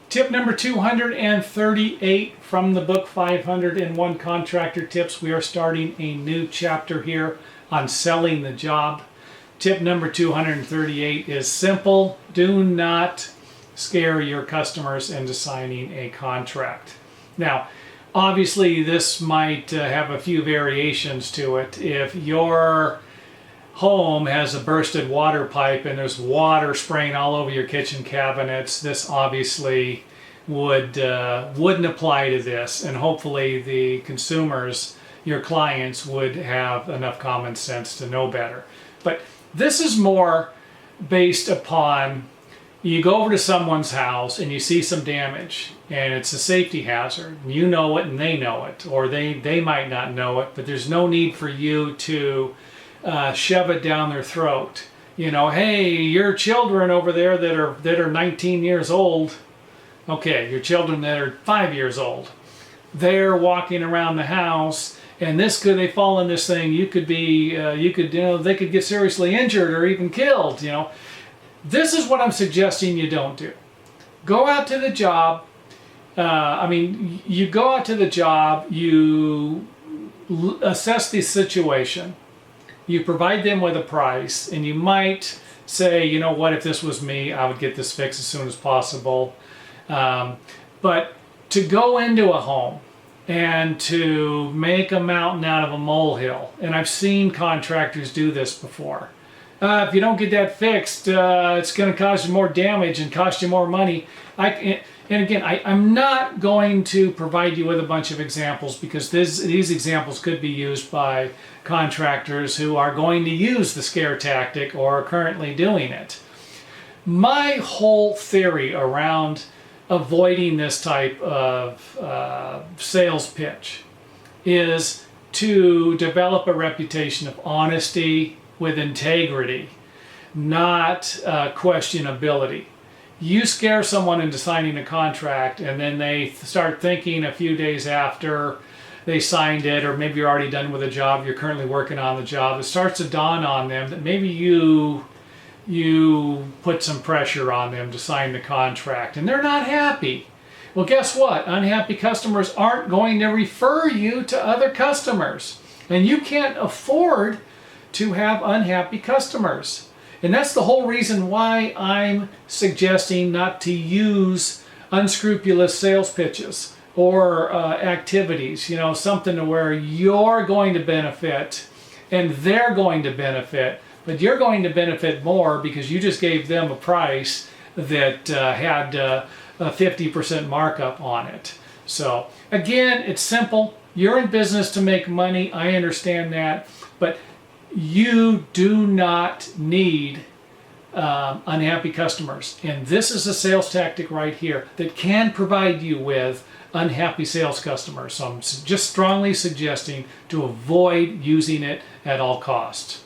Tip number 238 from the book 501 Contractor Tips. We are starting a new chapter here on selling the job. Tip number 238 is simple. Do not scare your customers into signing a contract. Now, obviously this might have a few variations to it. If your home has a bursted water pipe and there's water spraying all over your kitchen cabinets, this obviously wouldn't apply to this, and hopefully the consumers, your clients, would have enough common sense to know better. But this is more based upon, you go over to someone's house and you see some damage and it's a safety hazard. You know it and they know it, or they might not know it, but there's no need for you to shove it down their throat. You know, hey, your children over there that are 19 years old, okay, your children that are 5 years old, they're walking around the house, and they fall in this thing, they could get seriously injured or even killed. You know, this is what I'm suggesting you don't do. Go out to the job. You go out to the job, you assess the situation, you provide them with a price, and you might say, you know what, if this was me, I would get this fixed as soon as possible. But to go into a home and to make a mountain out of a molehill, and I've seen contractors do this before. If you don't get that fixed, it's going to cause you more damage and cost you more money. I'm not going to provide you with a bunch of examples, because these examples could be used by contractors who are going to use the scare tactic or are currently doing it. My whole theory around avoiding this type of sales pitch is to develop a reputation of honesty with integrity, not questionability. You scare someone into signing a contract, and then they start thinking a few days after they signed it, or maybe you're already done with a job, you're currently working on the job, it starts to dawn on them that maybe you put some pressure on them to sign the contract, and they're not happy. Well, guess what? Unhappy customers aren't going to refer you to other customers, and you can't afford to have unhappy customers. And that's the whole reason why I'm suggesting not to use unscrupulous sales pitches or activities, something to where you're going to benefit and they're going to benefit, but you're going to benefit more because you just gave them a price that had a 50% markup on it. So again, it's simple. You're in business to make money. I understand that, but you do not need unhappy customers. And this is a sales tactic right here that can provide you with unhappy sales customers. So I'm just strongly suggesting to avoid using it at all costs.